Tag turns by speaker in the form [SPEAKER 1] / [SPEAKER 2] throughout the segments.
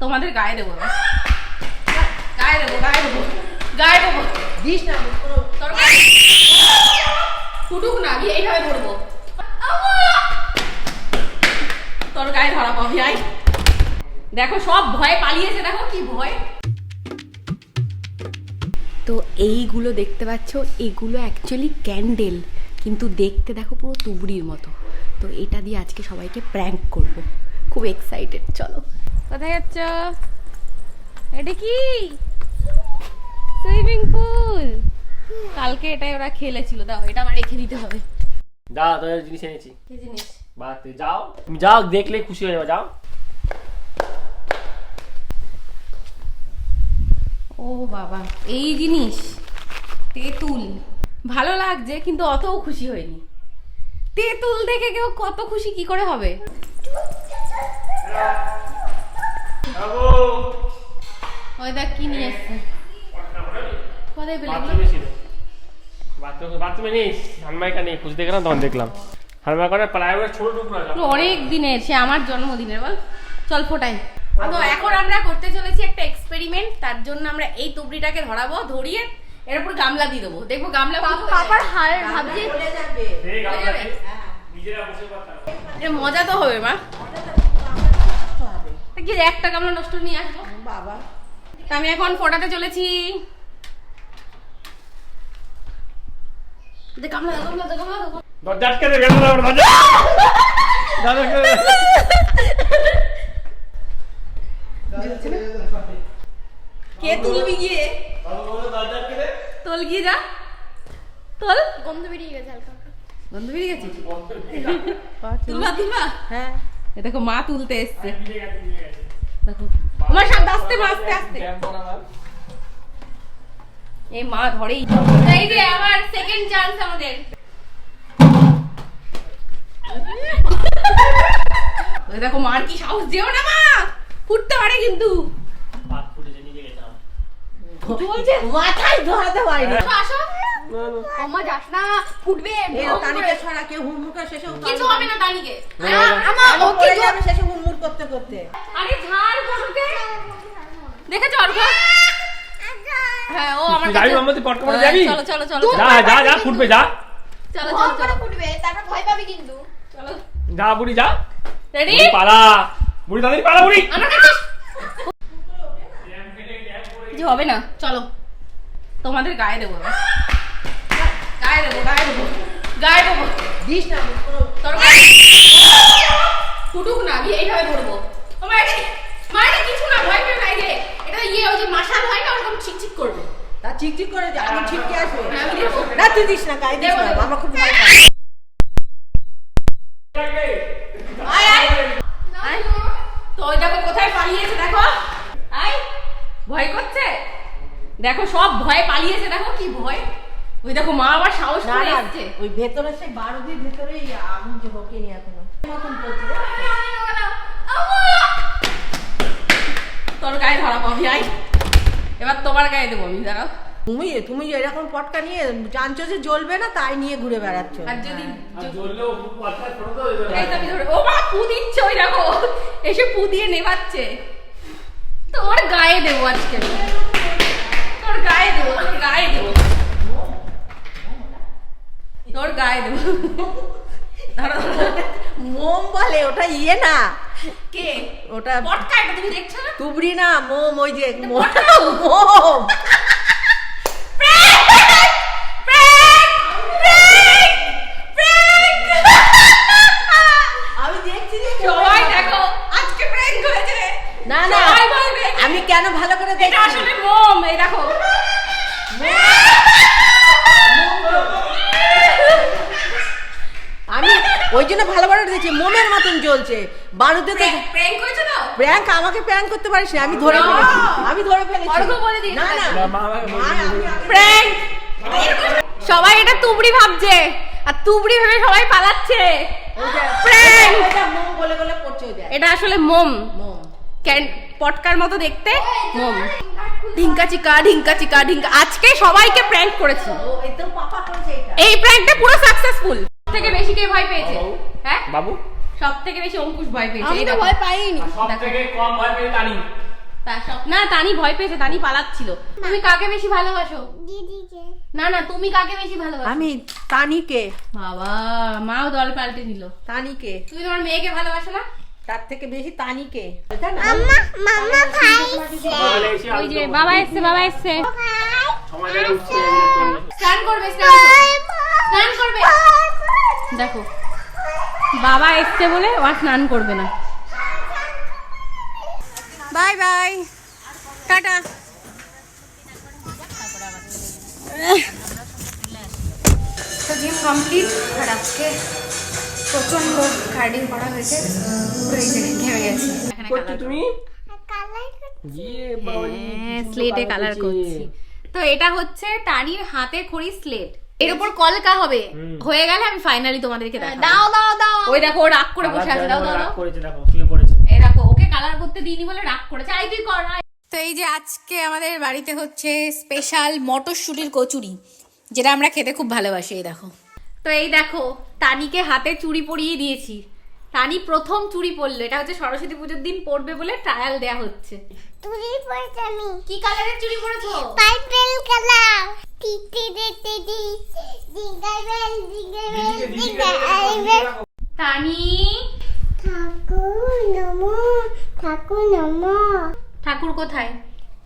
[SPEAKER 1] তোমাদের গায়ে দেবো, গায়ে দেবো, গায়ে দেবো, গায়ে দেবো।
[SPEAKER 2] দিস না
[SPEAKER 1] ফুটুক না, আমি এইভাবে ধরবো, তোর গায়ে ধরা পাবি। আই দেখো সব ভয়ে পালিয়েছে, দেখো কি ভয়। তো এইগুলো দেখতে পাচ্ছ, এগুলো অ্যাকচুয়ালি ক্যান্ডেল, কিন্তু দেখতে দেখো পুরো তুবড়ির মতো। তো এটা দিয়ে আজকে সবাইকে প্র্যাঙ্ক করব, খুব এক্সাইটেড। চলো। কোথায় যাচ্ছ? এটা কি সুইমিং পুল? কালকে এটাই ওরা খেলেছিল, দাও এটা আমার রেখে দিতে হবে।
[SPEAKER 3] যাও, তোর জিনিস এনেছি।
[SPEAKER 1] কি জিনিস?
[SPEAKER 3] বাড়তে যাও, তুমি যাও, দেখলে খুশি হয়ে যাবে, যাও।
[SPEAKER 1] ও বাবা, এই জিনিস তেঁতুল ভালো লাগছে, কিন্তু অতও খুশি হয়নি। তেঁতুল দেখে কেউ কত খুশি কি করে হবে? ওই দেখ কি নিয়ে এসছে। কোথায় পেলে?
[SPEAKER 3] বাথরুমে নেই, হানমাইকা নেই, খুঁজতে গেলাম তখন দেখলাম হানমাইকার প্লাইউডের ছোট টুকরো।
[SPEAKER 1] অনেক দিনের, সে আমার জন্মদিনের, বল চল ফোটাই। তো এখন আমরা করতে চলেছি একটা এক্সপেরিমেন্ট। তার জন্য আমরা এই তুবড়িটাকে ধরাবো, ধরিয়ে এর উপর গামলা দিয়ে দেবো, দেখবো গামলা পাপার হাড় ভাবছি মজা তো হবে। মা কি একটা গামলা নষ্ট নিয়ে আসবো বাবা। আমি এখন ফোটাতে চলেছি। গামলা গামলা গামলা
[SPEAKER 3] দরজা আটকে দে, গেল না দরজা। দাদা
[SPEAKER 1] কে তুলবি গিয়ে? তোল গিয়ে যা, তোল।
[SPEAKER 4] গন্ধ বেরিয়ে গেছে হালকা।
[SPEAKER 1] গন্ধ বেরিয়ে গেছে? তুলবা তুলবা?
[SPEAKER 2] হ্যাঁ,
[SPEAKER 1] এ দেখো মা তুলতে এসছে, দেখো আমার সাথে আস্তে আস্তে আস্তে। এই মা ধরেই। এই যে আবার সেকেন্ড চান্স আমাদের। ওই দেখো মার কি সাহস, যেও না মা, ফুটতে পারে কিন্তু।
[SPEAKER 3] পাত ফুটে নিয়ে গেলাম।
[SPEAKER 1] চলছে
[SPEAKER 2] মাথায় ধরাতে পারিনি।
[SPEAKER 1] আসো
[SPEAKER 4] আম্মা যাস না, ফুটবে।
[SPEAKER 2] তানিকে ছড়া কেউ হুড়মুড় করে শেষে
[SPEAKER 1] কিছু হবে না তানিকে।
[SPEAKER 2] আমার ওকে যাবে শেষে হুড়মুড় করতে করতে।
[SPEAKER 1] আরে ঝাড় করতে দেখেছো অর্ঘ? হ্যাঁ ও আমার
[SPEAKER 3] যাবি মাম্মা, তুই পটকা পড়ে যাবি?
[SPEAKER 1] চলো চলো চলো
[SPEAKER 3] যা যা যা, ফুটবে, যা।
[SPEAKER 1] চলো চলো চলো
[SPEAKER 4] ফুটবে, তারপর ভয় পাবি কিন্তু।
[SPEAKER 1] চলো
[SPEAKER 3] যা বুড়ি, যা।
[SPEAKER 1] রেডি?
[SPEAKER 3] বুড়ি পালা, বুড়ি তাড়াতাড়ি পালা, বুড়ি।
[SPEAKER 1] আমার কাছে কিছু হবে না, চলো তোমাদের গায়ে দেবো, গায়ে দেবো, গায়ে দেবো, গায়ে দেবো।
[SPEAKER 2] দিস না
[SPEAKER 1] তোর গায়ে ফুটুক না, আমি এইভাবে ধরবো। আমার এটা মারে কিছু না, ভয় পেয়ে নাই রে। এটা ইয়ে ওই যে মাশাল হয় না, ওরকম চিকচিক করবে।
[SPEAKER 2] তা চিকচিক করে যা, আমি ছিটকে আসবে।
[SPEAKER 1] হ্যাঁ, আমি দেবো।
[SPEAKER 2] না তুই দিস না, গায়ে দিস
[SPEAKER 1] দেবো,
[SPEAKER 2] না,
[SPEAKER 1] দেবো।
[SPEAKER 2] আমার খুব ভয় পায়।
[SPEAKER 1] আয় আয় আয়, তো ওই দেখো কোথায় পালিয়েছে, দেখো। আয়, ভয় করছে, দেখো সব ভয়ে পালিয়েছে, দেখো কি ভয়। ওই দেখো মা আবার সাহস
[SPEAKER 2] না
[SPEAKER 1] করে
[SPEAKER 2] না,
[SPEAKER 1] এসেছে।
[SPEAKER 2] ওই ভেতরে সেই বারুদির ভেতরেই আগুন যে হকেনি এখনো মতন করছে।
[SPEAKER 1] তোর গায়ে ধরা পাবি। আয় এবার তোমার গায়ে দেবো আমি, দাঁড়াও।
[SPEAKER 2] তুমি এরকম পটকা নিয়ে জানছো যে জ্বলবে না, তাই নিয়ে ঘুরে বেড়াচ্ছ।
[SPEAKER 1] আর যদি
[SPEAKER 3] জ্বললেও পাতলা ছোট তো।
[SPEAKER 1] এই তো আমি ধরে, ও মা পু দিচ্ছে, ওই দেখো এসে পু দিয়ে নেবাচ্ছে। তোর গায়ে দেবো আজকে, তোর গায়ে দেবো, তোর গায়ে দেবো, তোর গায়ে দেবো। ধরো
[SPEAKER 2] মোম বলে ওটা, ইয়ে না
[SPEAKER 1] কে
[SPEAKER 2] ওটা,
[SPEAKER 1] পটকা, এটা তুমি দেখছো না?
[SPEAKER 2] তুবড়ি না, মোম। ওই যে মোম। আমি দেখছি যে
[SPEAKER 1] সবাই দেখো আজকে প্র্যাঙ্ক হয়েছে।
[SPEAKER 2] না না,
[SPEAKER 1] সবাই বলবে
[SPEAKER 2] আমি কেন ভালো করে
[SPEAKER 1] এটা
[SPEAKER 2] দেখছি।
[SPEAKER 1] আসলে মোম। এই দেখো
[SPEAKER 2] আমি ওই জন্য ভালো করে দেখছি, মোমের মতন জ্বলছে। বারুদে তো
[SPEAKER 1] প্র্যাঙ্ক হয়েছে তো।
[SPEAKER 2] প্র্যাঙ্ক আমাকে প্র্যাঙ্ক করতে পারিস না, আমি ধরে ফেলেছি, আমি ধরে ফেলেছি।
[SPEAKER 1] অর্ঘ বলে দিয়েছে।
[SPEAKER 2] না না,
[SPEAKER 3] মা আমাকে
[SPEAKER 1] প্র্যাঙ্ক। সবাই এটা তুবড়ি ভাবছে, আর তুবড়ি ভেবে সবাই পালাচ্ছে। প্র্যাঙ্ক।
[SPEAKER 2] ওটা মোম বলে বলে পড়ছে ওই দেখ।
[SPEAKER 1] এটা আসলে মোম,
[SPEAKER 2] মোম।
[SPEAKER 1] পটকার মতো দেখতে মোম। ঢিঙ্কা চিকা ঢিঙ্কা চিকা ঢিঙ্কা। আজকে সবাইকে প্র্যাঙ্ক করেছি।
[SPEAKER 2] ও একদম পাপা করেছে এটা।
[SPEAKER 1] এই প্র্যাঙ্কটা পুরো সাকসেসফুল। থেকে বেশি কে ভয় পেয়েছে? হ্যাঁ
[SPEAKER 3] বাবু,
[SPEAKER 1] সব থেকে বেশি অঙ্কুশ ভয় পেয়েছে।
[SPEAKER 4] আমি
[SPEAKER 1] এই
[SPEAKER 4] তো
[SPEAKER 1] দেখো।
[SPEAKER 4] ভয় পাইনি।
[SPEAKER 3] সব থেকে কম ভয় পেয়ে তানি।
[SPEAKER 1] না তানি ভয় পেয়েছে, তানি পালাচ্ছিল। তুমি কাকে বেশি ভালোবাসো?
[SPEAKER 4] দিদিকে।
[SPEAKER 1] না না, তুমি কাকে বেশি ভালোবাসো?
[SPEAKER 2] আমি তানিকে।
[SPEAKER 1] বাবা, মাও দল পাল্টে নিল।
[SPEAKER 2] তানিকে।
[SPEAKER 1] তুমি তোমার মেয়েকে ভালোবাসো না?
[SPEAKER 2] তার থেকে বেশি তানিকে।
[SPEAKER 4] মাম্মা মাম্মা খাইছে।
[SPEAKER 1] ওই যে বাবা এসছে, বাবা এসছে।
[SPEAKER 3] সময় ধরে উঠছে
[SPEAKER 1] স্নান করবে, স্নান করবে। দেখো বাবা এসছে বলে ও আর স্নান করবে না। Bye bye, tata. তো জিম কমপ্লিট, আর আজকে প্রচন্ড কার্ডিও করা হয়েছে, পুরো এই যে ঘেমে গেছি।
[SPEAKER 3] করছো তুমি?
[SPEAKER 4] কালাই
[SPEAKER 3] ইয়ে বাবা,
[SPEAKER 1] স্লেটে কালার করছি। তো এটা হচ্ছে টানির হাতে খড়ি স্লেট, এর উপর কলকা হবে। হয়ে গেলে আমি ফাইনালি তোমাদেরকে দেখাবো।
[SPEAKER 4] দাও দাও দাও।
[SPEAKER 1] ওই দেখো ও রাগ করে বসে আছে। দাও দাও দাও।
[SPEAKER 3] করেছে, দেখো খুলে পড়েছে।
[SPEAKER 1] এই দেখো ওকে কালার করতে দিইনি বলে রাগ করেছে। আই তুই কর। তো এই যে আজকে আমাদের বাড়িতে হচ্ছে স্পেশাল মটরশুঁটির কচুরি, যেটা আমরা খেতে খুব ভালোবাসি। এই দেখো, তো এই দেখো তানিকে হাতে চুড়ি পরিয়ে দিয়েছি। তানি প্রথম চুড়ি পরলো, এটা হচ্ছে সরস্বতী পুজোর দিন পরবে বলে ট্রায়াল দেয়া হচ্ছে।
[SPEAKER 4] তুই পড়তে আমি।
[SPEAKER 1] কি কালারের চুড়ি পরেছো?
[SPEAKER 4] Purple colour. টিটি টিটি টি। Jingle bell jingle bell jingle bell.
[SPEAKER 1] তানি,
[SPEAKER 4] ঠাকুর নমো ঠাকুর নমো।
[SPEAKER 1] ঠাকুর কোথায়?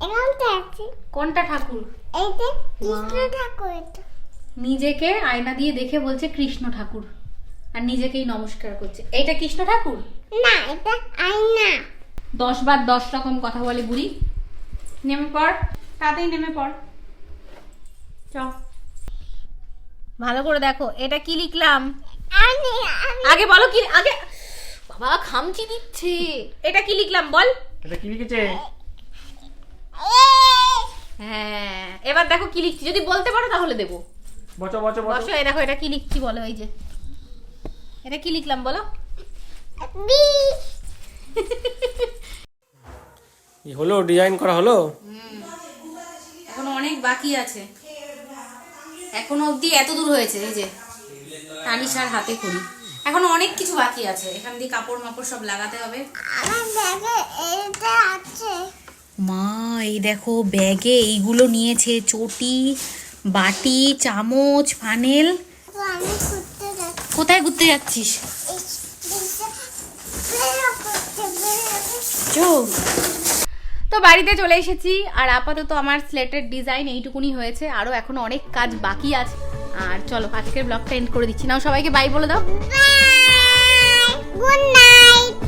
[SPEAKER 4] এখানটা আছে।
[SPEAKER 1] কোনটা ঠাকুর?
[SPEAKER 4] এইটা কৃষ্ণ ঠাকুর। এটা
[SPEAKER 1] নিজেকে আয়না দিয়ে দেখে বলছে কৃষ্ণ ঠাকুর, আর নিজেকেই নমস্কার করছে। এইটা কৃষ্ণ ঠাকুর
[SPEAKER 4] না, এটা আয়না।
[SPEAKER 1] 10 বার 10 রকম কথা বলে বুড়ি। নেমে পড়, তাতেই নেমে পড়। চ, ভালো করে দেখো এটা কি লিখলাম।
[SPEAKER 4] আমি আমি
[SPEAKER 1] আগে বলো কি, আগে বাবা খামচি দিচ্ছে। এটা কি লিখলাম বল।
[SPEAKER 3] এটা কি লিখেছে?
[SPEAKER 1] হ্যাঁ, এবার দেখো কি লিখছি, যদি বলতে পারো তাহলে দেবো।
[SPEAKER 3] বচো বচো বচো।
[SPEAKER 1] বসো, এই দেখো এটা কি লিখছি বলো। এই যে এটা কি লিখলাম বলো।
[SPEAKER 4] বি।
[SPEAKER 3] এই হলো, ডিজাইন করা হলো।
[SPEAKER 1] এখনো অনেক বাকি আছে, এখনো অবধি এত দূর হয়েছে। এই যে তানিশার হাতে করি, এখনো অনেক কিছু বাকি আছে। এখান দিয়ে কাপড় মাপড় সব লাগাতে হবে।
[SPEAKER 4] আমার ব্যাগে এটা আছে।
[SPEAKER 1] মা এই দেখো ব্যাগে এইগুলো নিয়েছে, চটি, বাটি, চামচ, ফানেল।
[SPEAKER 4] তো আমি করতে যাচ্ছি।
[SPEAKER 1] কোথায় ঘুরতে যাচ্ছিস? তো বাড়িতে চলে এসেছি, আর আপাতত আমার স্লেটের ডিজাইন এইটুকুনি হয়েছে, আরো এখনো অনেক কাজ বাকি আছে। আর চলো আজকের ব্লগটা এন্ড করে দিচ্ছি। নাও সবাইকে বাই বলে দাও।
[SPEAKER 4] Good night.